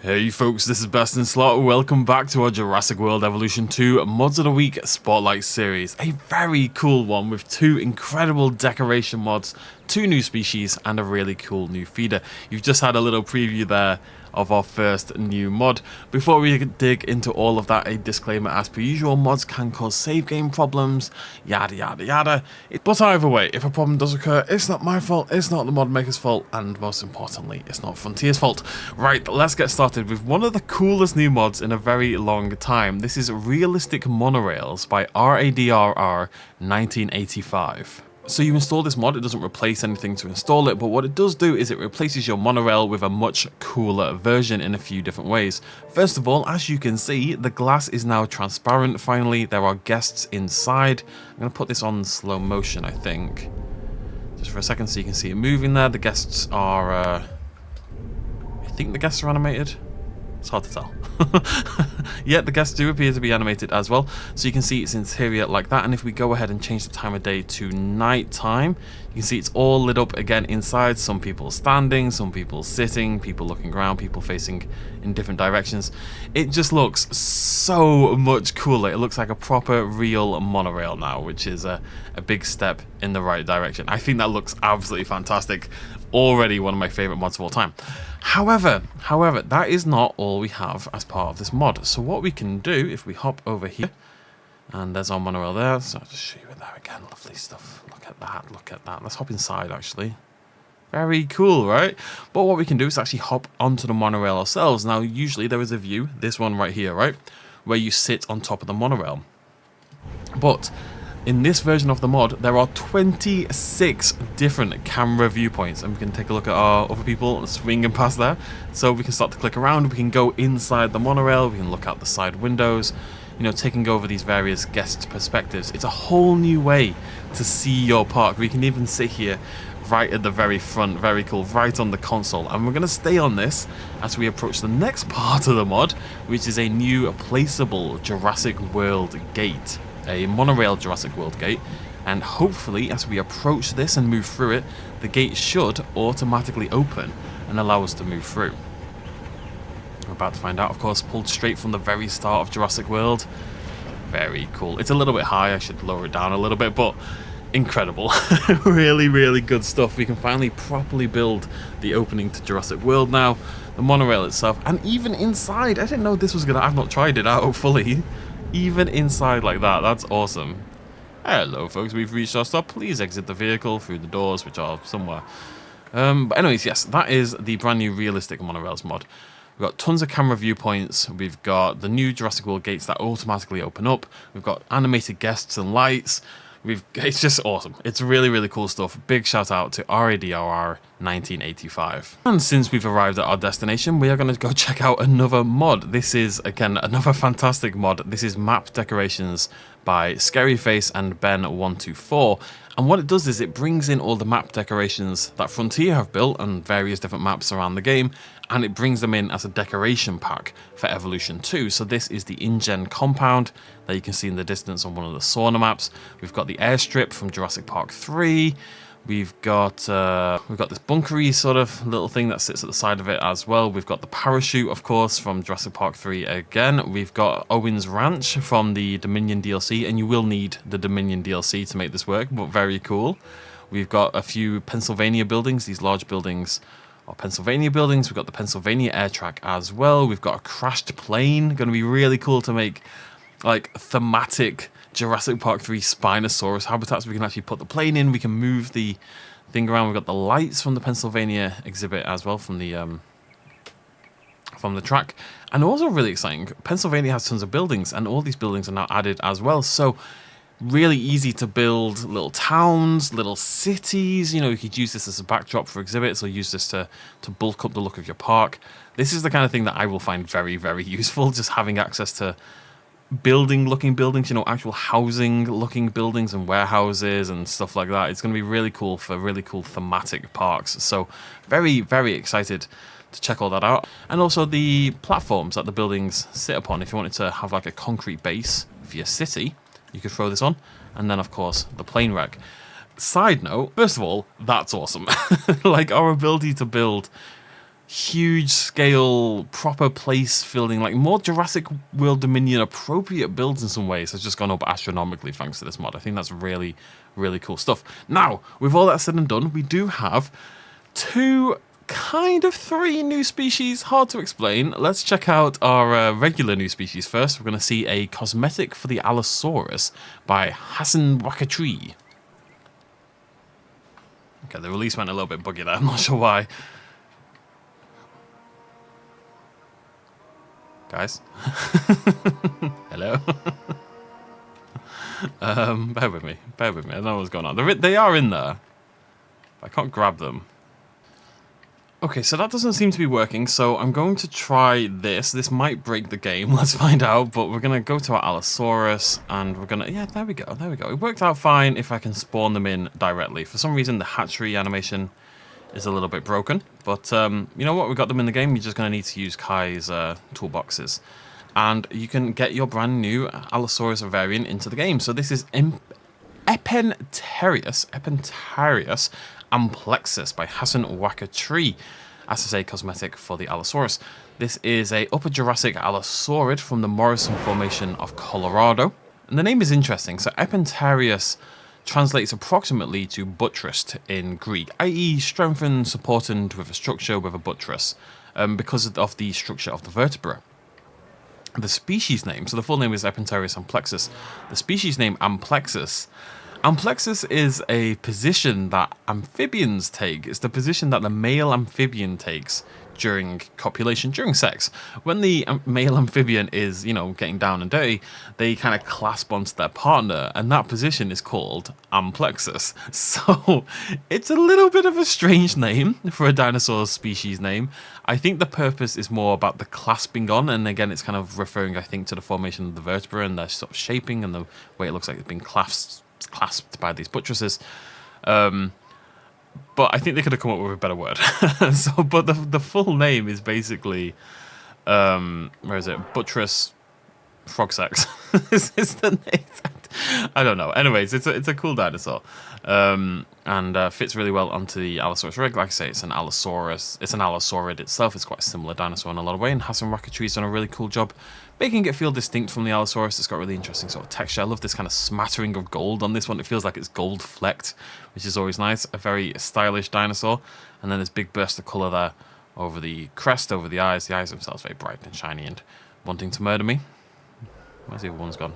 Hey folks, this is BestInSlot. Welcome back to our Jurassic World Evolution 2 Mods of the Week Spotlight series. A very cool one with two incredible decoration mods, two new species, and a really cool new feeder. You've just had a little preview there of our first new mod. Before we dig into all of that, a disclaimer as per usual: mods can cause save game problems, yada yada yada. But either way, if a problem does occur, it's not my fault, it's not the mod maker's fault, and most importantly, it's not Frontier's fault. Right, let's get started with one of the coolest new mods in a very long time. This is Realistic Monorails by RADRR 1985. So you install this mod, it doesn't replace anything to install it, but what it does do is it replaces your monorail with a much cooler version in a few different ways. First of all, as you can see, the glass is now transparent. Finally, there are guests inside. I'm going to put this on slow motion, I think, just for a second so you can see it moving there. The guests are, I think the guests are animated. It's hard to tell. Yeah, the guests do appear to be animated as well. So you can see its interior like that. And if we go ahead and change the time of day to night time, you can see it's all lit up again inside. Some people standing, some people sitting, people looking around, people facing in different directions. It just looks so much cooler. It looks like a proper real monorail now, which is a big step in the right direction. I think that looks absolutely fantastic. Already one of my favorite mods of all time. However, that is not all we have as part of this mod. So what we can do, if we hop over here, and there's our monorail there, so I'll just show you it there again. Lovely stuff. Look at that, look at that. Let's hop inside, actually. Very cool, right? But what we can do is actually hop onto the monorail ourselves. Now, usually there is a view, this one right here, right, where you sit on top of the monorail. But in this version of the mod, there are 26 different camera viewpoints, and we can take a look at our other people swinging past there. So we can start to click around, we can go inside the monorail, we can look out the side windows, you know, taking over these various guest perspectives. It's a whole new way to see your park. We can even sit here right at the very front, very cool, right on the console. And we're going to stay on this as we approach the next part of the mod, which is a new placeable Jurassic World gate. A monorail Jurassic World gate, and hopefully as we approach this and move through it, the gate should automatically open and allow us to move through. We're about to find out, of course, pulled straight from the very start of Jurassic World. Very cool. It's a little bit high, I should lower it down a little bit, but incredible. Really, really good stuff. We can finally properly build the opening to Jurassic World now, the monorail itself, and even inside. I didn't know this was I've not tried it out fully. Even inside like that, that's awesome. Hello folks, we've reached our stop. Please exit the vehicle through the doors, which are somewhere. But anyways, yes, that is the brand new Realistic Monorails mod. We've got tons of camera viewpoints. We've got the new Jurassic World gates that automatically open up. We've got animated guests and lights. It's just awesome. It's really, really cool stuff. Big shout out to RADRR 1985. And since we've arrived at our destination, we are going to go check out another mod. This is, again, another fantastic mod. This is Map Decorations by Scaryface and Ben124. And what it does is it brings in all the map decorations that Frontier have built on various different maps around the game, and it brings them in as a decoration pack for Evolution 2. So this is the InGen compound that you can see in the distance on one of the sauna maps. We've got the airstrip from Jurassic Park 3. We've got this bunkery sort of little thing that sits at the side of it as well. We've got the parachute, of course, from Jurassic Park 3 again. We've got Owen's Ranch from the Dominion DLC, and you will need the Dominion DLC to make this work, but very cool. We've got a few Pennsylvania buildings. These large buildings are Pennsylvania buildings. We've got the Pennsylvania air track as well. We've got a crashed plane. Going to be really cool to make like thematic Jurassic Park 3 Spinosaurus habitats. We can actually put the plane in, we can move the thing around. We've got the lights from the Pennsylvania exhibit as well from the track. And also really exciting, Pennsylvania has tons of buildings, and all these buildings are now added as well. So really easy to build little towns, little cities. You know, you could use this as a backdrop for exhibits, or use this to bulk up the look of your park. This is the kind of thing that I will find very, very useful, just having access to building-looking buildings, you know, actual housing-looking buildings and warehouses and stuff like that. It's going to be really cool for really cool thematic parks. So very, very excited to check all that out. And also the platforms that the buildings sit upon. If you wanted to have like a concrete base for your city, you could throw this on. And then, of course, the plane wreck. Side note, first of all, that's awesome. Like, our ability to build huge scale, proper place filling, like more Jurassic World Dominion appropriate builds in some ways has just gone up astronomically thanks to this mod. I think that's really, really cool stuff. Now, with all that said and done, we do have three new species, hard to explain. Let's check out our regular new species first. We're going to see a cosmetic for the Allosaurus by Hassan Wakatri. Okay, the release went a little bit buggy there, I'm not sure why. Guys. Hello. Bear with me. I don't know what's going on. They are in there. I can't grab them. Okay, so that doesn't seem to be working, so I'm going to try this. This might break the game, let's find out, but we're going to go to our Allosaurus, and we're going to... Yeah, there we go. It worked out fine if I can spawn them in directly. For some reason, the hatchery animation is a little bit broken, but you know what? We got them in the game. You're just going to need to use Kai's toolboxes, and you can get your brand new Allosaurus variant into the game. So this is Epentarius Amplexus by Hassan Wakatri, as I say, cosmetic for the Allosaurus. This is a Upper Jurassic Allosaurid from the Morrison Formation of Colorado, and the name is interesting. So Epentarius translates approximately to buttressed in Greek, i.e. strengthened, supported with a structure with a buttress, because of the structure of the vertebra. The species name, so the full name is Epentarius amplexus. The species name Amplexus. Amplexus is a position that amphibians take. It's the position that the male amphibian takes during copulation, during sex. When the male amphibian is, you know, getting down and dirty, they kind of clasp onto their partner, and that position is called amplexus. So it's a little bit of a strange name for a dinosaur species name. I think the purpose is more about the clasping on, and again, it's kind of referring, I think, to the formation of the vertebra and their sort of shaping and the way it looks like it's been clasped by these buttresses. But I think they could have come up with a better word. But the full name is basically, where is it? Buttress frog sex. Is the name? I don't know. Anyways, it's a cool dinosaur, and fits really well onto the Allosaurus rig. Like I say, it's an Allosaurus. It's an Allosaurid itself. It's quite a similar dinosaur in a lot of ways. And Hassan Wakatri's done a really cool job making it feel distinct from the Allosaurus. It's got really interesting sort of texture. I love this kind of smattering of gold on this one. It feels like it's gold flecked, which is always nice. A very stylish dinosaur. And then this big burst of colour there over the crest, over the eyes. The eyes themselves very bright and shiny and wanting to murder me. Where's the other one's gone?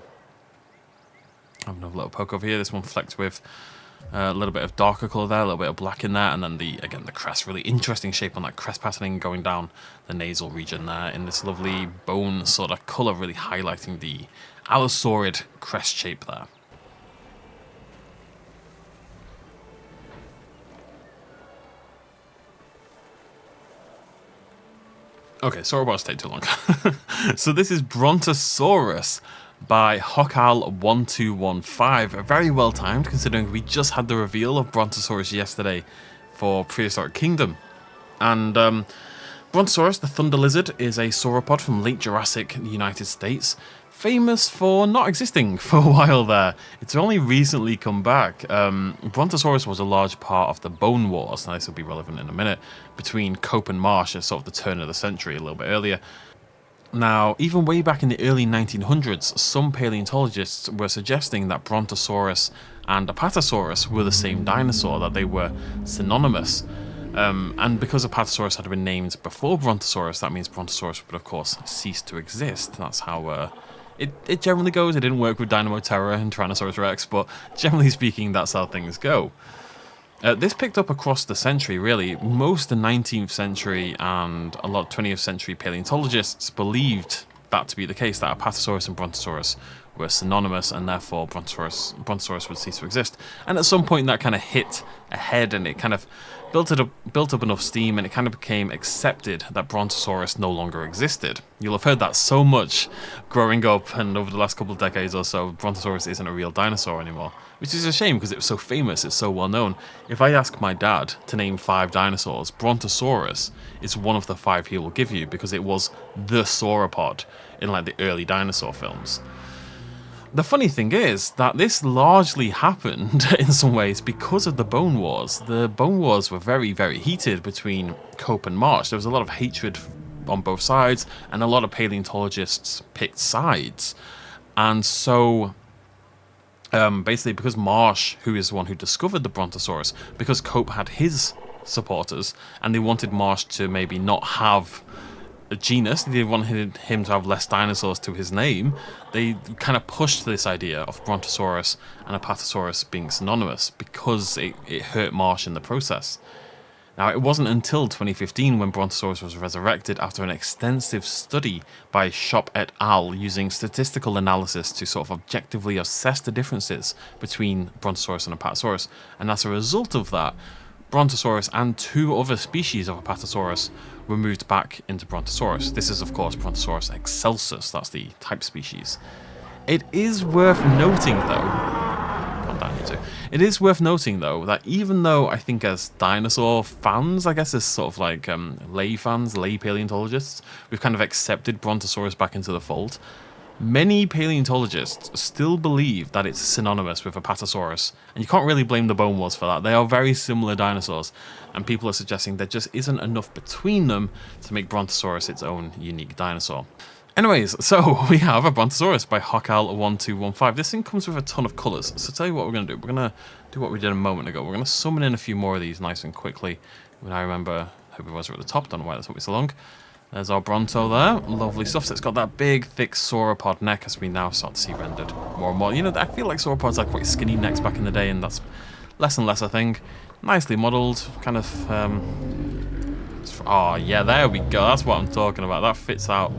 I have another little poke over here. This one flecked with a little bit of darker colour there, a little bit of black in there, and then the crest, really interesting shape on that crest patterning going down the nasal region there in this lovely bone sort of colour, really highlighting the Allosaurid crest shape there. Okay, sorry about to take too long. So this is Brontosaurus by Hokal1215. Very well timed, considering we just had the reveal of Brontosaurus yesterday for Prehistoric Kingdom. And Brontosaurus, the thunder lizard, is a sauropod from late Jurassic United States, famous for not existing for a while there. It's only recently come back. Brontosaurus was a large part of the Bone Wars, and this will be relevant in a minute, between Cope and Marsh at sort of the turn of the century, a little bit earlier. Now, even way back in the early 1900s, some paleontologists were suggesting that Brontosaurus and Apatosaurus were the same dinosaur, that they were synonymous. And because Apatosaurus had been named before Brontosaurus, that means Brontosaurus would, of course, cease to exist. That's how it generally goes. It didn't work with Dynamo Terror and Tyrannosaurus Rex, but generally speaking, that's how things go. This picked up across the century, really. Most of the 19th century and a lot of 20th century paleontologists believed that to be the case, that Apatosaurus and Brontosaurus were synonymous, and therefore Brontosaurus would cease to exist. And at some point that kind of hit a head, and it kind of built up enough steam, and it kind of became accepted that Brontosaurus no longer existed. You'll have heard that so much growing up, and over the last couple of decades or so, Brontosaurus isn't a real dinosaur anymore. Which is a shame, because it was so famous, it's so well known. If I ask my dad to name 5 dinosaurs, Brontosaurus is one of the 5 he will give you, because it was the sauropod in like the early dinosaur films. The funny thing is that this largely happened in some ways because of the Bone Wars. The Bone Wars were very, very heated between Cope and Marsh. There was a lot of hatred on both sides, and a lot of paleontologists picked sides. And so, basically, because Marsh, who is the one who discovered the Brontosaurus, because Cope had his supporters, and they wanted Marsh to maybe not have a genus, they wanted him to have less dinosaurs to his name, they kind of pushed this idea of Brontosaurus and Apatosaurus being synonymous because it hurt Marsh in the process. Now, it wasn't until 2015 when Brontosaurus was resurrected after an extensive study by Shop et al. Using statistical analysis to sort of objectively assess the differences between Brontosaurus and Apatosaurus, and as a result of that, Brontosaurus and 2 other species of Apatosaurus were moved back into Brontosaurus. This is, of course, Brontosaurus excelsus, that's the type species. It is worth noting, though, calm down, you two. It is worth noting, though, that even though I think as dinosaur fans, I guess as sort of like lay fans, lay paleontologists, we've kind of accepted Brontosaurus back into the fold, many paleontologists still believe that it's synonymous with Apatosaurus, and you can't really blame the Bone Wars for that. They are very similar dinosaurs, and people are suggesting there just isn't enough between them to make Brontosaurus its own unique dinosaur. Anyways, so we have a Brontosaurus by Hocal1215. This thing comes with a ton of colours, so tell you what we're going to do. We're going to do what we did a moment ago. We're going to summon in a few more of these nice and quickly. When I remember, hope it was at the top, don't know why that took me so long. There's our Bronto there, lovely stuff. So it's got that big, thick sauropod neck as we now start to see rendered more and more. You know, I feel like sauropods had quite skinny necks back in the day, and that's less and less a thing. Nicely modelled, kind of, oh yeah, there we go, that's what I'm talking about. That fits out,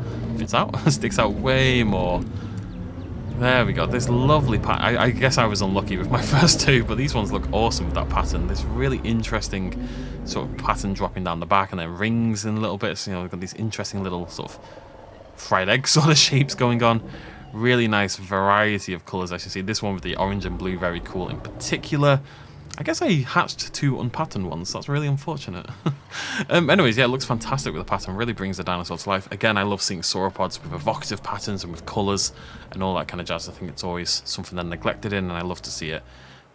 sticks out way more. There we go, this lovely pattern. I guess I was unlucky with my first 2, but these ones look awesome with that pattern. This really interesting sort of pattern dropping down the back, and then rings in little bits. You know, we've got these interesting little sort of fried egg sort of shapes going on. Really nice variety of colours, as you see. This one with the orange and blue, very cool in particular. I guess I hatched 2 unpatterned ones. That's really unfortunate. Anyways, yeah, it looks fantastic with the pattern. Really brings the dinosaur to life. Again, I love seeing sauropods with evocative patterns and with colours and all that kind of jazz. I think it's always something they're neglected in, and I love to see it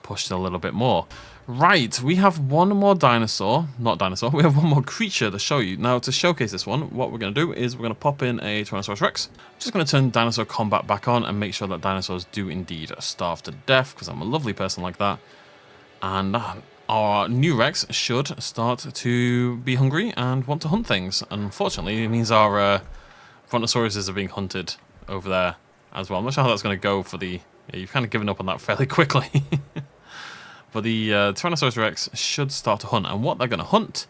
pushed a little bit more. Right, we have one more dinosaur. Not dinosaur. We have one more creature to show you. Now, to showcase this one, what we're going to do is we're going to pop in a Tyrannosaurus Rex. I'm just going to turn dinosaur combat back on and make sure that dinosaurs do indeed starve to death, because I'm a lovely person like that. And our new Rex should start to be hungry and want to hunt things. Unfortunately, it means our Brontosauruses are being hunted over there as well. I'm not sure how that's going to go for the... Yeah, you've kind of given up on that fairly quickly. But the Tyrannosaurus Rex should start to hunt. And what they're going to hunt,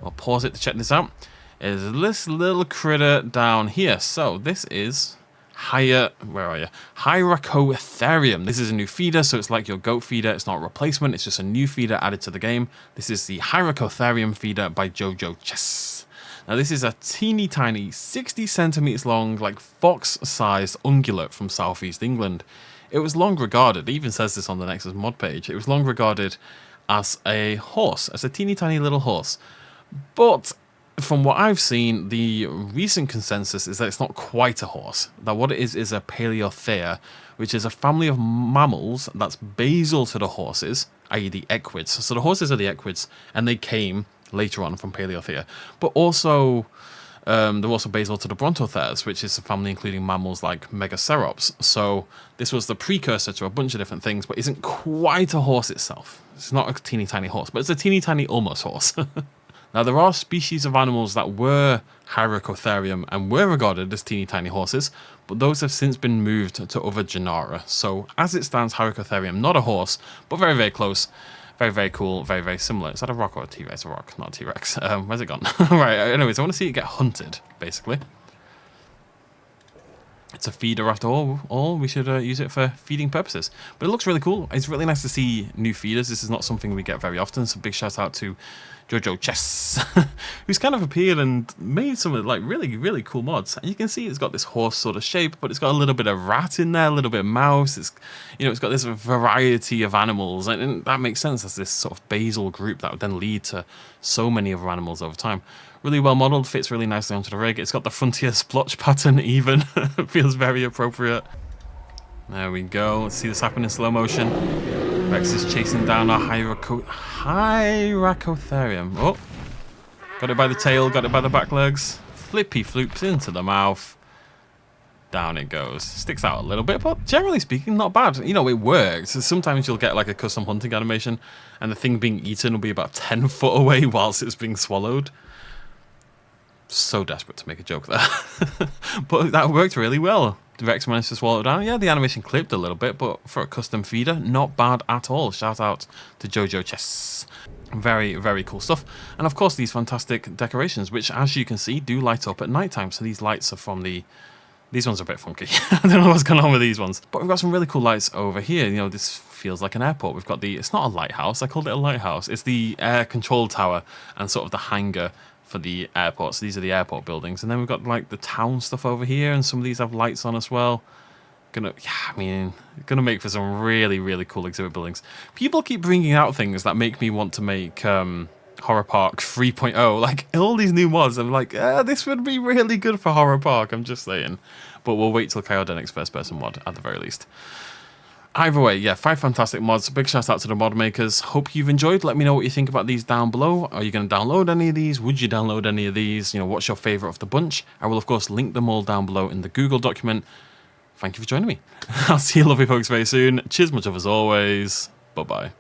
I'll pause it to check this out, is this little critter down here. So this is... Hyracotherium. This is a new feeder, so it's like your goat feeder. It's not a replacement, it's just a new feeder added to the game. This is the Hyracotherium feeder by Jojo Chess. Now this is a teeny tiny, 60 centimeters long, like fox-sized ungulate from southeast England. It was long regarded, it even says this on the Nexus mod page, it was long regarded as a horse, as a teeny tiny little horse. But from what I've seen, the recent consensus is that it's not quite a horse. That what it is a Paleothea, which is a family of mammals that's basal to the horses, i.e. the equids. So the horses are the equids, and they came later on from Paleothea. But also, they're also basal to the Brontotheres, which is a family including mammals like Megacerops. So this was the precursor to a bunch of different things, but isn't quite a horse itself. It's not a teeny tiny horse, but it's a teeny tiny almost horse. Now, there are species of animals that were Hyracotherium and were regarded as teeny tiny horses, but those have since been moved to other genera. So, as it stands, Hyracotherium, not a horse, but very, very close. Very, very cool, very, very similar. Is that a rock or a T-Rex? A rock, not a T-Rex. Where's it gone? Right, anyways, I want to see it get hunted, basically. It's a feeder after all. We should use it for feeding purposes. But it looks really cool. It's really nice to see new feeders. This is not something we get very often, so big shout out to Jojo Chess, who's kind of appeared and made some of like really, really cool mods. And you can see it's got this horse sort of shape, but it's got a little bit of rat in there, a little bit of mouse. It's, you know, it's got this variety of animals, and that makes sense as this sort of basal group that would then lead to so many other animals over time. Really well modelled, fits really nicely onto the rig. It's got the frontier splotch pattern even. It feels very appropriate. There we go. Let's see this happen in slow motion. Rex is chasing down our Hyracotherium. Oh, got it by the tail, got it by the back legs. Flippy floops into the mouth. Down it goes. Sticks out a little bit, but generally speaking, not bad. You know, it works. Sometimes you'll get like a custom hunting animation and the thing being eaten will be about 10 foot away whilst it's being swallowed. So desperate to make a joke there. But that worked really well. The Rex managed to swallow it down. Yeah, the animation clipped a little bit, but for a custom feeder, not bad at all. Shout out to Jojo Chess. Very, very cool stuff. And of course, these fantastic decorations, which as you can see, do light up at nighttime. So these lights are from the... These ones are a bit funky. I don't know what's going on with these ones. But we've got some really cool lights over here. You know, this feels like an airport. We've got the... It's not a lighthouse. I called it a lighthouse. It's the air control tower and sort of the hangar for the airport. So these are the airport buildings. And then we've got like the town stuff over here. And some of these have lights on as well. Gonna make for some really, really cool exhibit buildings. People keep bringing out things that make me want to make... Horror Park 3.0, like all these new mods. I'm like, this would be really good for Horror Park. I'm just saying, but we'll wait till Chaodenic's first person mod at the very least. Either way, yeah, 5 fantastic mods. Big shout out to the mod makers. Hope you've enjoyed. Let me know what you think about these down below. Are you going to download any of these? Would you download any of these? You know, what's your favorite of the bunch? I will of course link them all down below in the Google document. Thank you for joining me. I'll see you lovely folks very soon. Cheers much of as always. Bye bye.